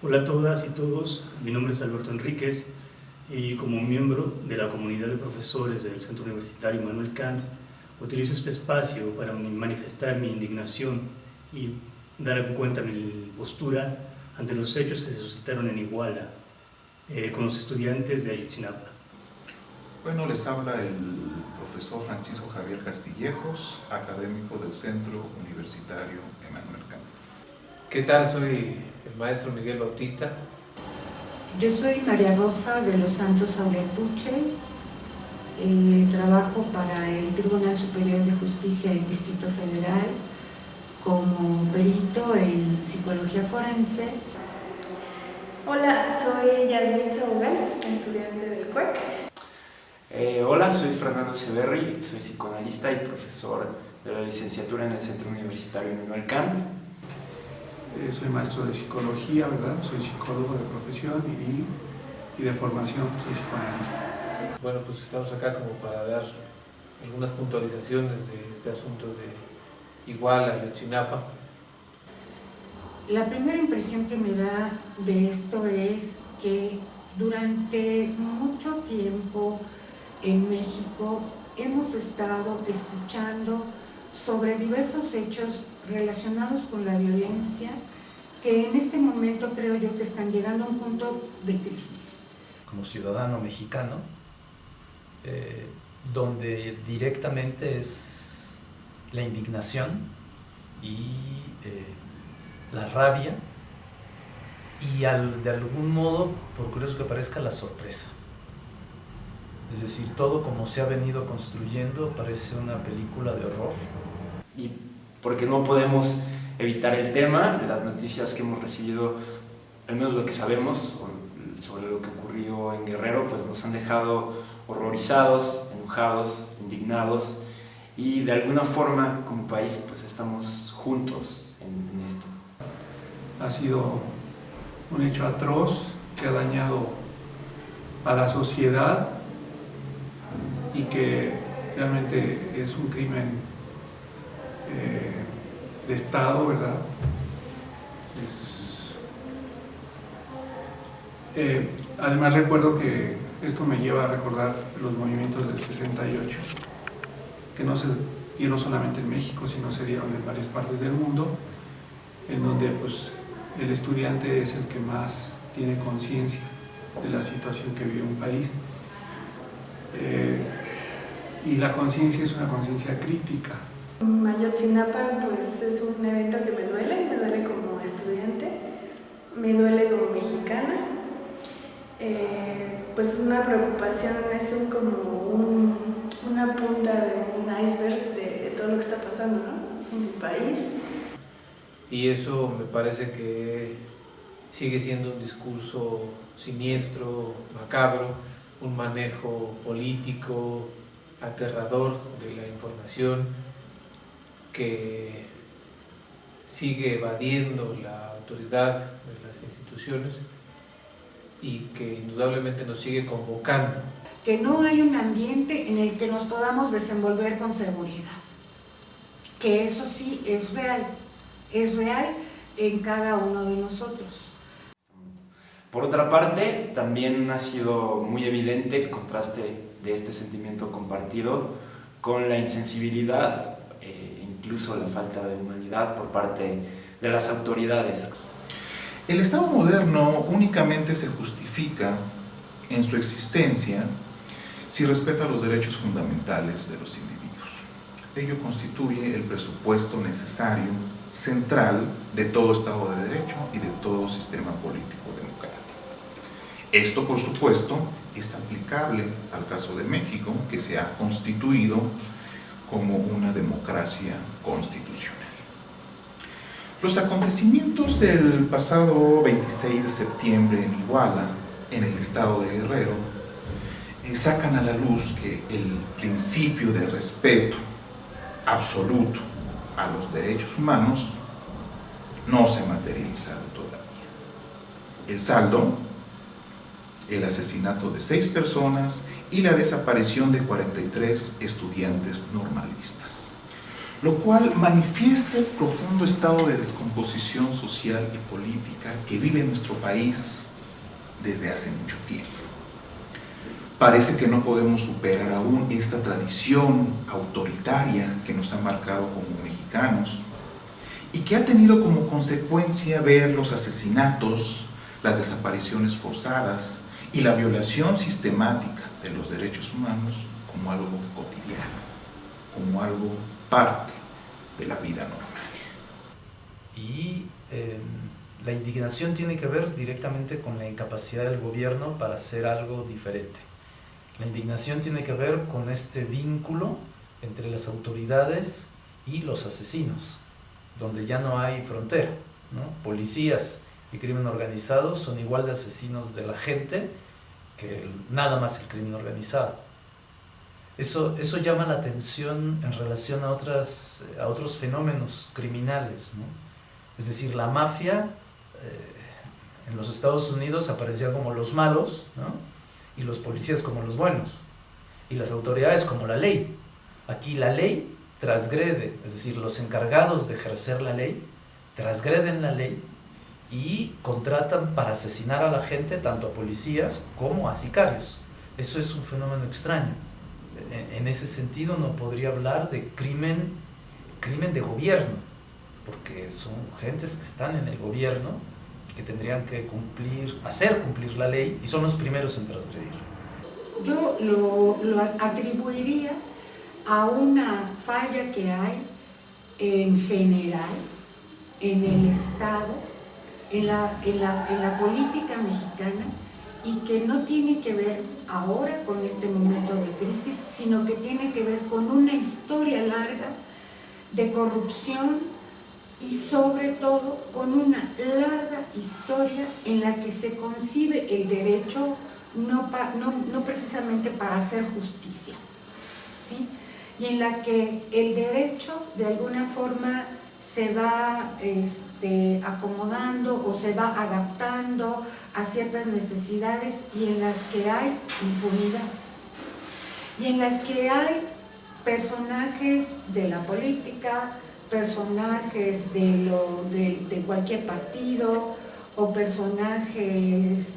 Hola a todas y todos, mi nombre es Alberto Enríquez y como miembro de la comunidad de profesores del Centro Universitario Immanuel Kant, utilizo este espacio para manifestar mi indignación y dar cuenta mi postura ante los hechos que se suscitaron en Iguala con los estudiantes de Ayotzinapa. Bueno, les habla el profesor Francisco Javier Castillejos, académico del Centro Universitario Immanuel Kant. ¿Qué tal? Soy el maestro Miguel Bautista. Yo soy María Rosa de los Santos Aurepuche, trabajo para el Tribunal Superior de Justicia del Distrito Federal como perito en psicología forense. Hola, soy Yasmin Sabugal, estudiante del CUEC. Hola, soy Fernando Echeverri, soy psicoanalista y profesor de la licenciatura en el Centro Universitario Immanuel Kant. Soy maestro de psicología, ¿verdad? Soy psicólogo de profesión y de formación soy psicoanalista. Bueno, pues estamos acá como para dar algunas puntualizaciones de este asunto de Iguala, Ayotzinapa. La primera impresión que me da de esto es que durante mucho tiempo en México hemos estado escuchando sobre diversos hechos relacionados con la violencia que en este momento creo yo que están llegando a un punto de crisis. Como ciudadano mexicano, donde directamente es la indignación y la rabia y de algún modo, por curioso que parezca, la sorpresa. Es decir, todo como se ha venido construyendo parece una película de horror. Y porque no podemos evitar el tema, las noticias que hemos recibido, al menos lo que sabemos sobre lo que ocurrió en Guerrero, pues nos han dejado horrorizados, enojados, indignados, y de alguna forma como país pues estamos juntos en esto. Ha sido un hecho atroz que ha dañado a la sociedad y que realmente es un crimen de Estado, ¿verdad? Además recuerdo que esto me lleva a recordar los movimientos del 68, que no se dieron solamente en México, sino se dieron en varias partes del mundo, en donde pues, el estudiante es el que más tiene conciencia de la situación que vive un país. Y la conciencia es una conciencia crítica. Ayotzinapa pues es un evento que me duele como estudiante, me duele como mexicana, pues es una preocupación, es una punta de un iceberg de todo lo que está pasando, ¿no?, en el país. Y eso me parece que sigue siendo un discurso siniestro, macabro, un manejo político aterrador de la información que sigue evadiendo la autoridad de las instituciones y que indudablemente nos sigue convocando. Que no hay un ambiente en el que nos podamos desenvolver con seguridad. Que eso sí es real en cada uno de nosotros. Por otra parte, también ha sido muy evidente el contraste de este sentimiento compartido con la insensibilidad, incluso la falta de humanidad por parte de las autoridades. El Estado moderno únicamente se justifica en su existencia si respeta los derechos fundamentales de los individuos. Ello constituye el presupuesto necesario, central, de todo Estado de Derecho y de todo sistema político democrático. Esto, por supuesto, es aplicable al caso de México, que se ha constituido como una democracia constitucional. Los acontecimientos del pasado 26 de septiembre en Iguala, en el estado de Guerrero, sacan a la luz que el principio de respeto absoluto a los derechos humanos no se ha materializado todavía. El saldo, el asesinato de 6 personas y la desaparición de 43 estudiantes normalistas. lo cual manifiesta el profundo estado de descomposición social y política que vive nuestro país desde hace mucho tiempo. Parece que no podemos superar aún esta tradición autoritaria que nos ha marcado como mexicanos y que ha tenido como consecuencia ver los asesinatos, las desapariciones forzadas y la violación sistemática de los derechos humanos como algo cotidiano, como algo parte de la vida normal. Y la indignación tiene que ver directamente con la incapacidad del gobierno para hacer algo diferente. La indignación tiene que ver con este vínculo entre las autoridades y los asesinos, donde ya no hay frontera, ¿no? Policías y crimen organizado son igual de asesinos de la gente que nada más el crimen organizado. Eso llama la atención en relación a otros fenómenos criminales, ¿no? Es decir, la mafia en los Estados Unidos aparecía como los malos, ¿no? Y los policías como los buenos, y las autoridades como la ley. Aquí la ley transgrede, es decir, los encargados de ejercer la ley transgreden la ley y contratan para asesinar a la gente tanto a policías como a sicarios. Eso es un fenómeno extraño. En ese sentido no podría hablar de crimen de gobierno, porque son gentes que están en el gobierno y que tendrían que hacer cumplir la ley, y son los primeros en transgredir. Yo lo atribuiría a una falla que hay en general en el Estado, en la política mexicana, y que no tiene que ver ahora con este momento de crisis, sino que tiene que ver con una historia larga de corrupción y sobre todo con una larga historia en la que se concibe el derecho no precisamente para hacer justicia, ¿sí? Y en la que el derecho de alguna forma se va acomodando o se va adaptando a ciertas necesidades, y en las que hay impunidad, y en las que hay personajes de la política, personajes de cualquier partido, o personajes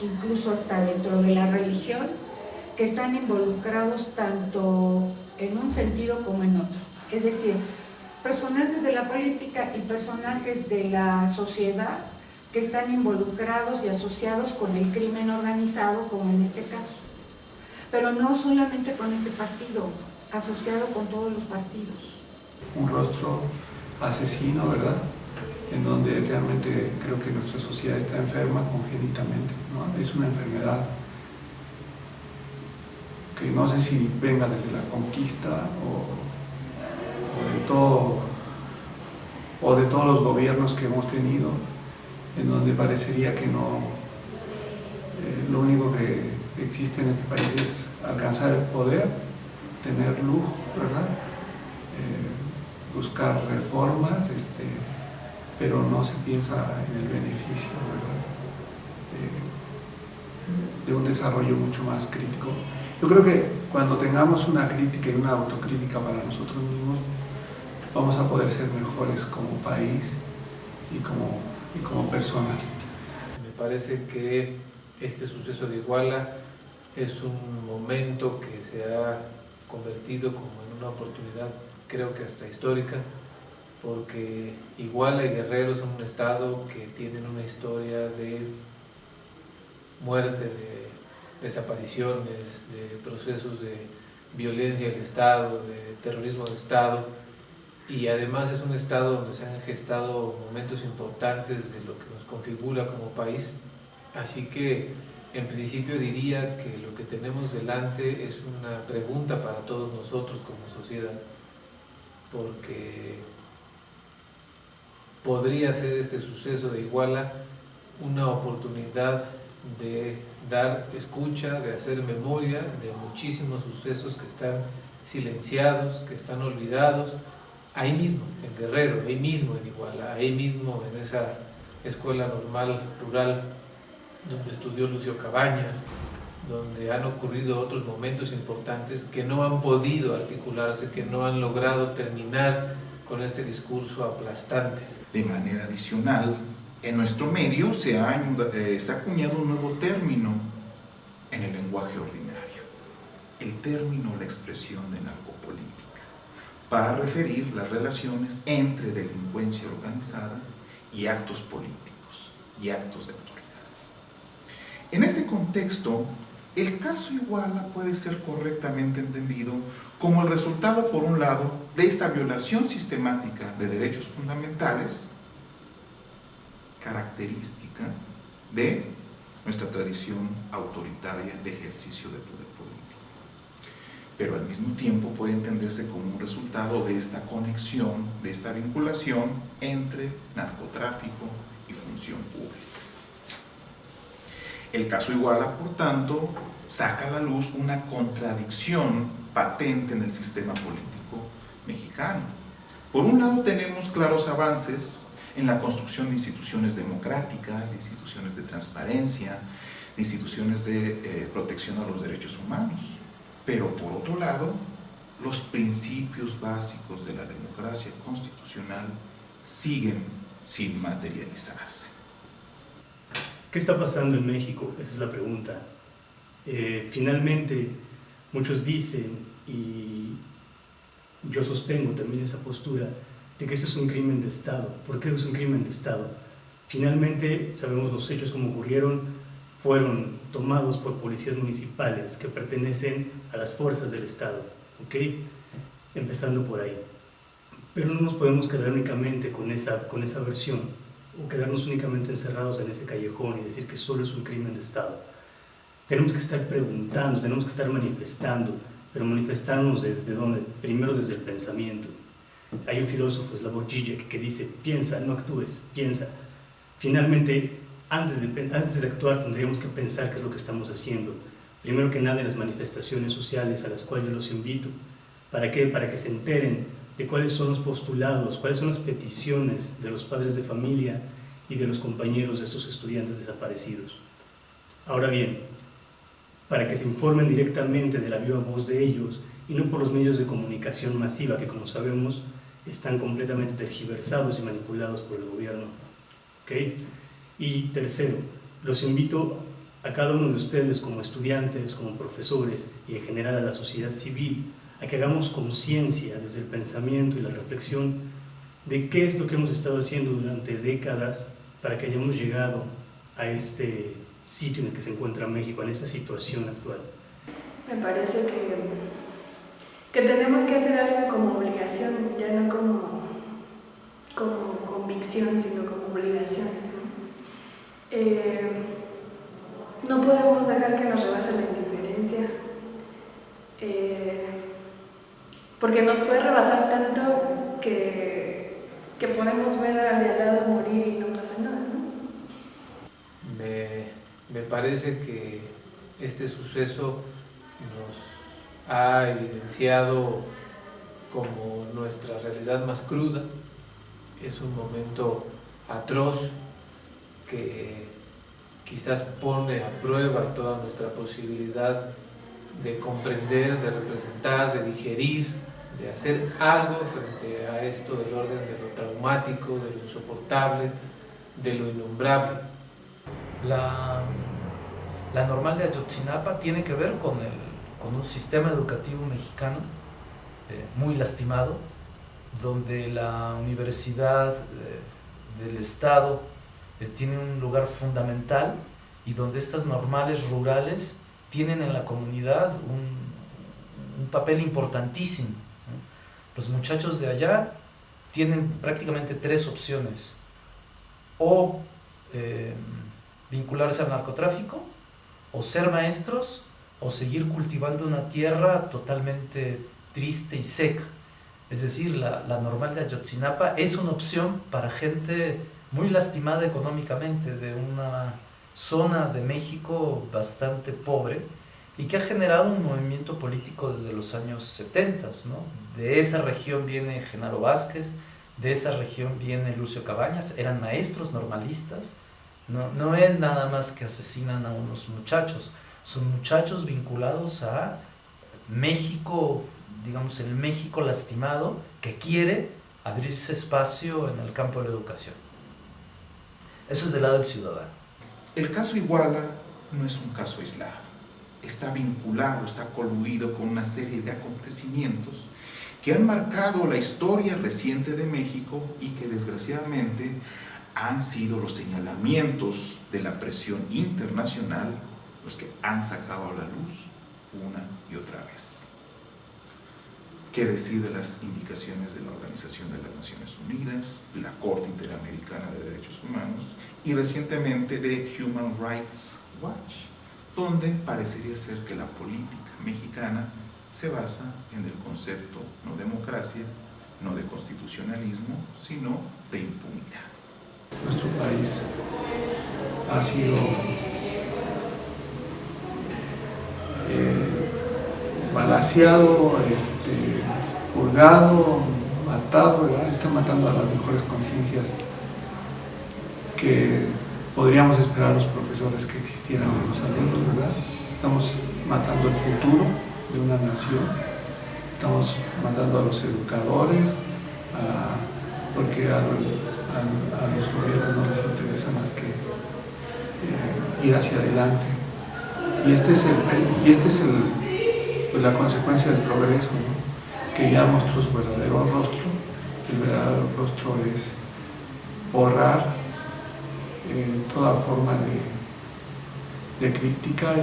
incluso hasta dentro de la religión, que están involucrados tanto en un sentido como en otro. Es decir, personajes de la política y personajes de la sociedad que están involucrados y asociados con el crimen organizado, como en este caso. Pero no solamente con este partido, asociado con todos los partidos. Un rostro asesino, ¿verdad? En donde realmente creo que nuestra sociedad está enferma congénitamente, ¿no? Es una enfermedad que no sé si venga desde la conquista o de todos los gobiernos que hemos tenido, en donde parecería que no, lo único que existe en este país es alcanzar el poder, tener lujo, ¿verdad? Buscar reformas, pero no se piensa en el beneficio, ¿verdad? De un desarrollo mucho más crítico. Yo creo que cuando tengamos una crítica y una autocrítica para nosotros mismos, vamos a poder ser mejores como país y como personas. Me parece que este suceso de Iguala es un momento que se ha convertido como en una oportunidad, creo que hasta histórica, porque Iguala y Guerrero son un estado que tienen una historia de muerte, de desapariciones, de procesos de violencia del Estado, de terrorismo de Estado, y además es un estado donde se han gestado momentos importantes de lo que nos configura como país. Así que en principio diría que lo que tenemos delante es una pregunta para todos nosotros como sociedad, porque podría ser este suceso de Iguala una oportunidad de dar escucha, de hacer memoria de muchísimos sucesos que están silenciados, que están olvidados, ahí mismo, en Guerrero, ahí mismo en Iguala, ahí mismo en esa escuela normal rural donde estudió Lucio Cabañas, donde han ocurrido otros momentos importantes que no han podido articularse, que no han logrado terminar con este discurso aplastante. De manera adicional, en nuestro medio se ha acuñado un nuevo término en el lenguaje ordinario, el término, la expresión de narcopolítica, para referir las relaciones entre delincuencia organizada y actos políticos y actos de autoridad. En este contexto, el caso Iguala puede ser correctamente entendido como el resultado, por un lado, de esta violación sistemática de derechos fundamentales, característica de nuestra tradición autoritaria de ejercicio de poder político. Pero al mismo tiempo puede entenderse como un resultado de esta conexión, de esta vinculación entre narcotráfico y función pública. El caso Iguala, por tanto, saca a la luz una contradicción patente en el sistema político mexicano. Por un lado, tenemos claros avances en la construcción de instituciones democráticas, de instituciones de transparencia, de instituciones de protección a los derechos humanos. Pero por otro lado, los principios básicos de la democracia constitucional siguen sin materializarse. ¿Qué está pasando en México? Esa es la pregunta. Finalmente, muchos dicen, y yo sostengo también esa postura, de que esto es un crimen de Estado. ¿Por qué es un crimen de Estado? Finalmente, sabemos los hechos como ocurrieron, fueron tomados por policías municipales que pertenecen a las fuerzas del Estado, ¿ok? Empezando por ahí. Pero no nos podemos quedar únicamente con esa versión, o quedarnos únicamente encerrados en ese callejón y decir que solo es un crimen de Estado. Tenemos que estar preguntando, tenemos que estar manifestando, pero manifestarnos ¿desde dónde? Primero desde el pensamiento. Hay un filósofo, Slavoj Žižek, que dice: piensa, no actúes, piensa. Finalmente, antes de actuar tendríamos que pensar qué es lo que estamos haciendo. Primero que nada en las manifestaciones sociales a las cuales yo los invito. ¿Para qué? Para que se enteren de cuáles son los postulados, cuáles son las peticiones de los padres de familia y de los compañeros de estos estudiantes desaparecidos. Ahora bien, para que se informen directamente de la viva voz de ellos y no por los medios de comunicación masiva que, como sabemos, están completamente tergiversados y manipulados por el gobierno. ¿Okay? Y tercero, los invito a cada uno de ustedes como estudiantes, como profesores y en general a la sociedad civil a que hagamos conciencia desde el pensamiento y la reflexión de qué es lo que hemos estado haciendo durante décadas para que hayamos llegado a este sitio en el que se encuentra México, en esta situación actual. Me parece que tenemos que hacer algo como obligación, ya no como convicción, sino como obligación. No podemos dejar que nos rebase la indiferencia, porque nos puede rebasar tanto que podemos ver al de al lado morir y no pasa nada, ¿no? Me parece que este suceso nos ha evidenciado como nuestra realidad más cruda. Es un momento atroz que quizás pone a prueba toda nuestra posibilidad de comprender, de representar, de digerir, de hacer algo frente a esto del orden de lo traumático, de lo insoportable, de lo innombrable. La normal de Ayotzinapa tiene que ver con un sistema educativo mexicano muy lastimado, donde la universidad del Estado tiene un lugar fundamental y donde estas normales rurales tienen en la comunidad un papel importantísimo. Los muchachos de allá tienen prácticamente tres opciones: o vincularse al narcotráfico, o ser maestros, o seguir cultivando una tierra totalmente triste y seca. Es decir, la normal de Ayotzinapa es una opción para gente muy lastimada económicamente, de una zona de México bastante pobre y que ha generado un movimiento político desde los años 70, ¿no? De esa región viene Genaro Vázquez, de esa región viene Lucio Cabañas, eran maestros normalistas. No es nada más que asesinan a unos muchachos. son muchachos vinculados a México, digamos el México lastimado, que quiere abrirse espacio en el campo de la educación. Eso es del lado del ciudadano. El caso Iguala no es un caso aislado, está vinculado, está coludido con una serie de acontecimientos que han marcado la historia reciente de México y que desgraciadamente han sido los señalamientos de la presión internacional los que han sacado a la luz una y otra vez. ¿Qué decir de las indicaciones de la Organización de las Naciones Unidas, de la Corte Interamericana de Derechos Humanos y recientemente de Human Rights Watch, donde parecería ser que la política mexicana se basa en el concepto no democracia, no de constitucionalismo, sino de impunidad? Nuestro país ha sido balaceado, expurgado, matado, ¿verdad? Está matando a las mejores conciencias que podríamos esperar los profesores que existieran en los alumnos, ¿verdad? Estamos matando el futuro de una nación, estamos matando a los educadores, porque a los gobiernos no les interesa más que ir hacia adelante. Y esta es pues la consecuencia del progreso, ¿no? Que ya mostró su verdadero rostro. El verdadero rostro es borrar toda forma de crítica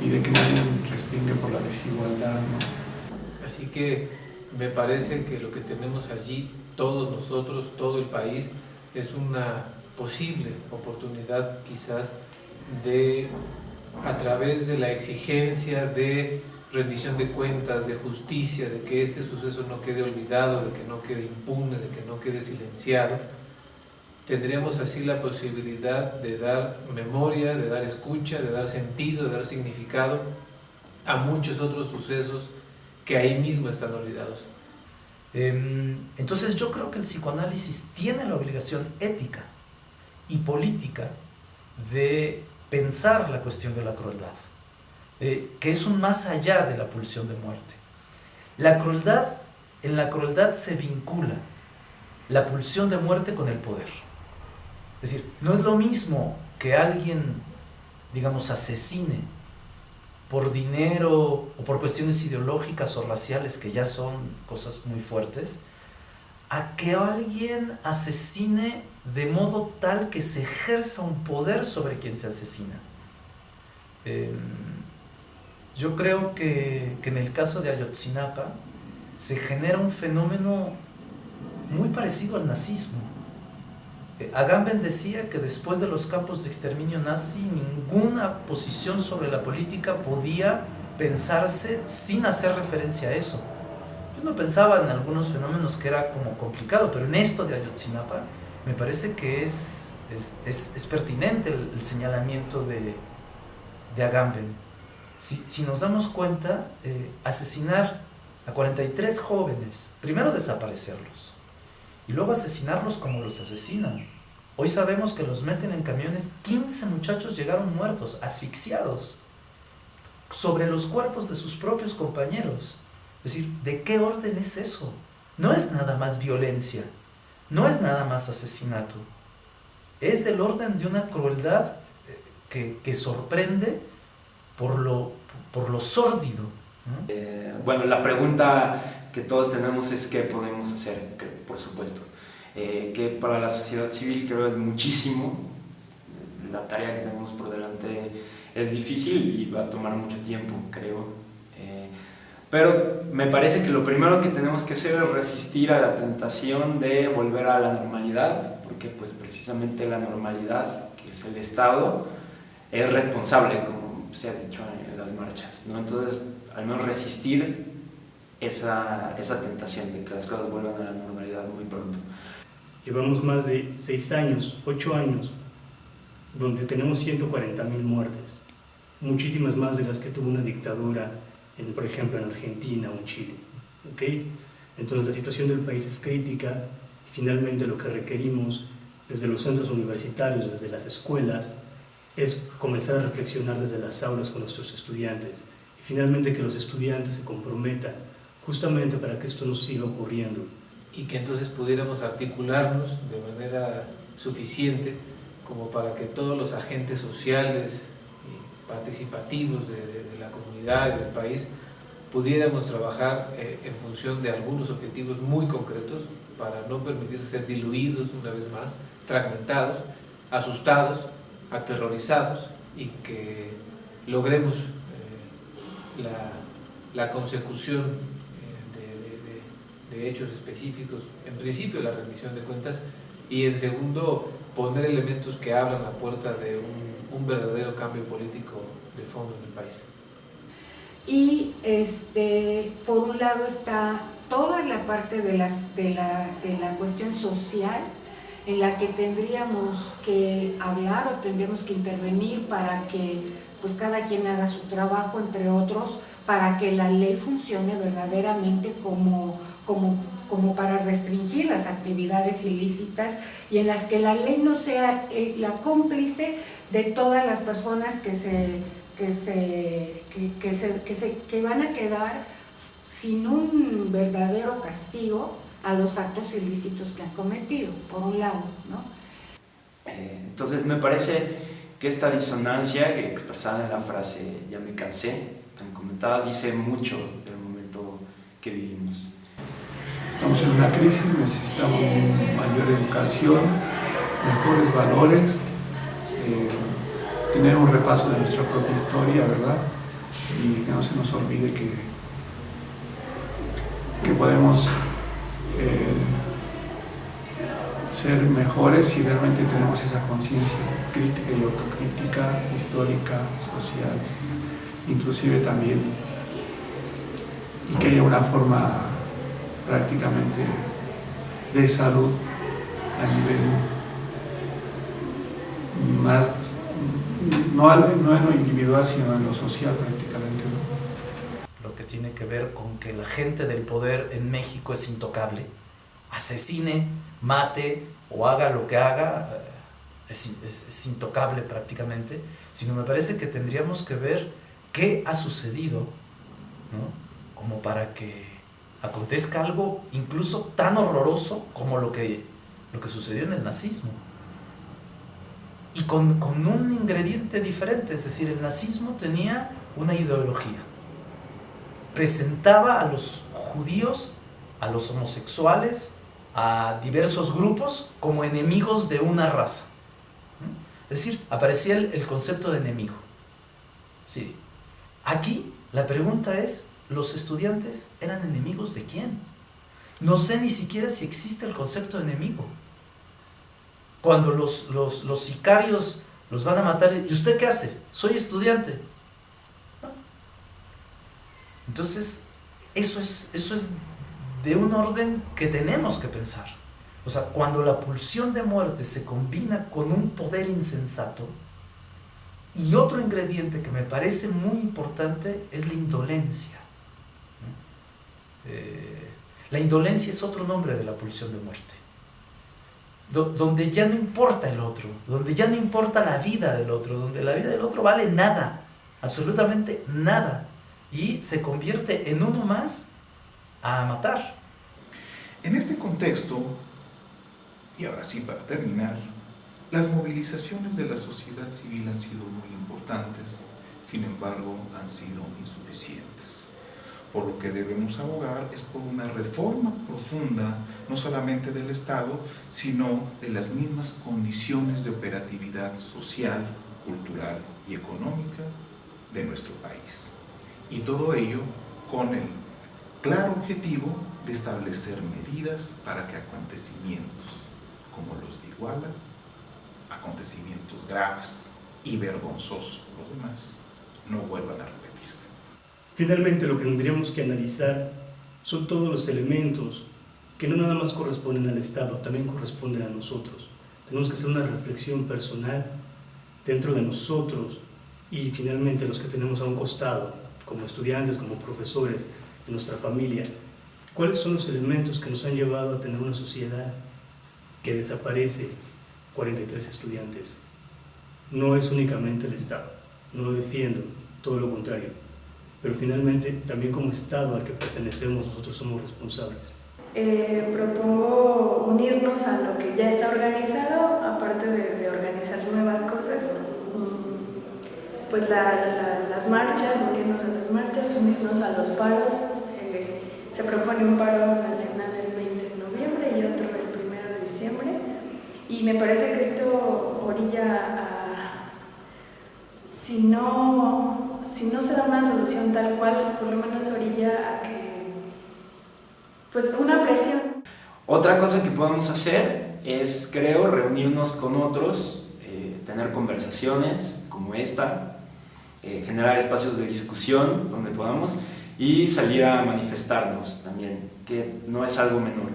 y de que nadie respingue por la desigualdad, ¿no? Así que me parece que lo que tenemos allí, todos nosotros, todo el país, es una posible oportunidad quizás de, a través de la exigencia de rendición de cuentas, de justicia, de que este suceso no quede olvidado, de que no quede impune, de que no quede silenciado, tendríamos así la posibilidad de dar memoria, de dar escucha, de dar sentido, de dar significado a muchos otros sucesos que ahí mismo están olvidados. Entonces yo creo que el psicoanálisis tiene la obligación ética y política de pensar la cuestión de la crueldad, que es un más allá de la pulsión de muerte. En la crueldad se vincula la pulsión de muerte con el poder. Es decir, no es lo mismo que alguien, digamos, asesine por dinero o por cuestiones ideológicas o raciales, que ya son cosas muy fuertes, a que alguien asesine de modo tal que se ejerza un poder sobre quien se asesina. Yo creo que en el caso de Ayotzinapa se genera un fenómeno muy parecido al nazismo. Agamben decía que después de los campos de exterminio nazi, ninguna posición sobre la política podía pensarse sin hacer referencia a eso. Yo no pensaba en algunos fenómenos que era como complicado, pero en esto de Ayotzinapa me parece que es pertinente el señalamiento de Agamben. Si nos damos cuenta, asesinar a 43 jóvenes, primero desaparecerlos, y luego asesinarlos como los asesinan. Hoy sabemos que los meten en camiones, 15 muchachos llegaron muertos, asfixiados, sobre los cuerpos de sus propios compañeros. Es decir, ¿de qué orden es eso? No es nada más violencia, no es nada más asesinato, es del orden de una crueldad que sorprende por lo sórdido, ¿no? Bueno, la pregunta que todos tenemos es ¿qué podemos hacer? Que, por supuesto, que para la sociedad civil creo es muchísimo. La tarea que tenemos por delante es difícil y va a tomar mucho tiempo, creo. Pero me parece que lo primero que tenemos que hacer es resistir a la tentación de volver a la normalidad, porque pues precisamente la normalidad, que es el Estado, es responsable, como se ha dicho en las marchas, ¿no? Entonces, al menos resistir esa tentación de que las cosas vuelvan a la normalidad muy pronto. Llevamos más de 6 años, 8 años, donde tenemos 140,000 muertes, muchísimas más de las que tuvo una dictadura, por ejemplo en Argentina o en Chile. ¿Okay? Entonces la situación del país es crítica. Finalmente lo que requerimos desde los centros universitarios, desde las escuelas, es comenzar a reflexionar desde las aulas con nuestros estudiantes y finalmente que los estudiantes se comprometan justamente para que esto no siga ocurriendo. Y que entonces pudiéramos articularnos de manera suficiente como para que todos los agentes sociales y participativos de la comunidad y del país pudiéramos trabajar en función de algunos objetivos muy concretos para no permitir ser diluidos una vez más, fragmentados, asustados, aterrorizados, y que logremos la consecución de hechos específicos, en principio la rendición de cuentas, y en segundo poner elementos que abran la puerta de un verdadero cambio político de fondo en el país. Y por un lado está toda la parte de la cuestión social, en la que tendríamos que hablar o tendríamos que intervenir para que pues cada quien haga su trabajo, entre otros, para que la ley funcione verdaderamente como para restringir las actividades ilícitas, y en las que la ley no sea la cómplice de todas las personas que van a quedar sin un verdadero castigo a los actos ilícitos que han cometido, por un lado, ¿no? Entonces me parece que esta disonancia que expresada en la frase "ya me cansé", tan comentada, dice mucho del momento que vivimos. Estamos en una crisis, necesitamos mayor educación, mejores valores, tener un repaso de nuestra propia historia, ¿verdad? Y que no se nos olvide que podemos ser mejores si realmente tenemos esa conciencia crítica y autocrítica, histórica, social, inclusive también, y que haya una forma prácticamente de salud a nivel más, no en lo individual, sino en lo social prácticamente, ¿no? Lo que tiene que ver con que la gente del poder en México es intocable, asesine, mate o haga lo que haga, es intocable prácticamente, sino me parece que tendríamos que ver qué ha sucedido, ¿no? Como para que acontezca algo incluso tan horroroso como lo que sucedió en el nazismo. Y con un ingrediente diferente, es decir, el nazismo tenía una ideología. Presentaba a los judíos, a los homosexuales, a diversos grupos como enemigos de una raza. Es decir, aparecía el concepto de enemigo. Sí. Aquí la pregunta es, ¿los estudiantes eran enemigos de quién? No sé ni siquiera si existe el concepto de enemigo. Cuando los sicarios los van a matar, ¿y usted qué hace? Soy estudiante. ¿No? Entonces, eso es de un orden que tenemos que pensar. O sea, cuando la pulsión de muerte se combina con un poder insensato, y otro ingrediente que me parece muy importante es la indolencia. La indolencia es otro nombre de la pulsión de muerte. Donde ya no importa el otro, donde ya no importa la vida del otro, donde la vida del otro vale nada, absolutamente nada, y se convierte en uno más a matar. En este contexto, y ahora sí para terminar, las movilizaciones de la sociedad civil han sido muy importantes, sin embargo han sido insuficientes. Por lo que debemos abogar es por una reforma profunda, no solamente del Estado, sino de las mismas condiciones de operatividad social, cultural y económica de nuestro país. Y todo ello con el claro objetivo de establecer medidas para que acontecimientos como los de Iguala, acontecimientos graves y vergonzosos por los demás, no vuelvan a repetirse. Finalmente, lo que tendríamos que analizar son todos los elementos que no nada más corresponden al Estado, también corresponden a nosotros. Tenemos que hacer una reflexión personal dentro de nosotros y finalmente los que tenemos a un costado, como estudiantes, como profesores, en nuestra familia. ¿Cuáles son los elementos que nos han llevado a tener una sociedad que desaparece 43 estudiantes? no es únicamente el Estado, no lo defiendo, todo lo contrario, pero finalmente también como Estado al que pertenecemos nosotros somos responsables. Propongo unirnos a lo que ya está organizado, aparte de organizar nuevas cosas, pues las marchas, unirnos a las marchas, unirnos a los paros. Se propone un paro nacional el 20 de noviembre y otro el 1 de diciembre, y me parece que esto orilla a, si no se da una solución tal cual, por lo menos orilla a que, pues, una presión. Otra cosa que podemos hacer es, creo, reunirnos con otros, tener conversaciones como esta, generar espacios de discusión donde podamos y salir a manifestarnos también, que no es algo menor.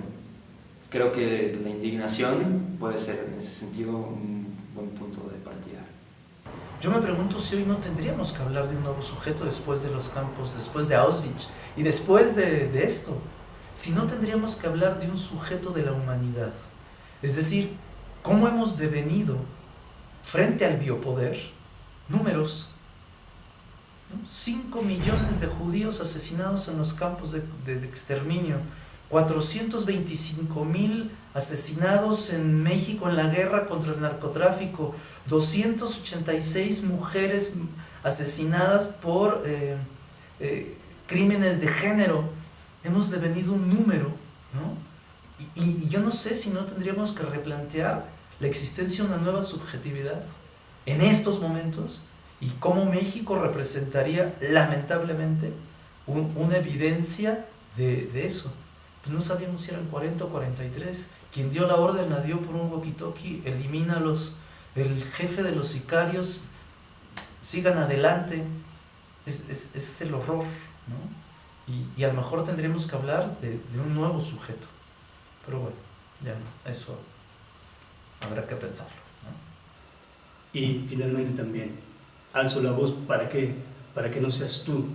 Creo que la indignación puede ser en ese sentido un buen punto de partida. Yo me pregunto si hoy no tendríamos que hablar de un nuevo sujeto después de los campos, después de Auschwitz y después de esto. Si no tendríamos que hablar de un sujeto de la humanidad. Es decir, cómo hemos devenido frente al biopoder números. 5 millones de judíos asesinados en los campos de exterminio, 425,000 asesinados en México en la guerra contra el narcotráfico, 286 mujeres asesinadas por crímenes de género. Hemos devenido un número, ¿no? Y yo no sé si no tendríamos que replantear la existencia de una nueva subjetividad en estos momentos y cómo México representaría lamentablemente una evidencia de eso. Pues no sabíamos si eran 40 o 43. Quien dio la orden la dio por un walkie-talkie, elimínalos. El jefe de los sicarios, sigan adelante. Es el horror, ¿no? Y a lo mejor tendríamos que hablar de un nuevo sujeto. Pero bueno, ya eso habrá que pensarlo, ¿no? Y finalmente también, alzo la voz, ¿para qué? Para que no seas tú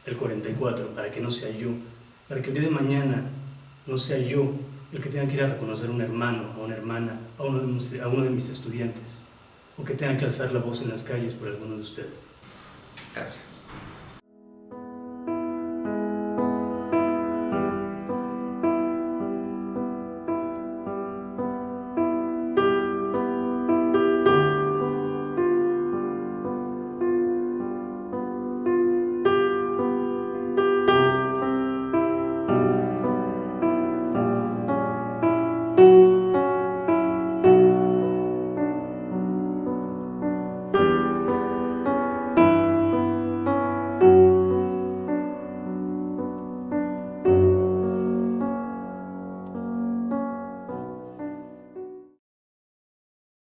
el 44, para que no sea yo, para que el día de mañana no sea yo el que tenga que ir a reconocer a un hermano, a una hermana, a uno de mis estudiantes, o que tenga que alzar la voz en las calles por alguno de ustedes. Gracias.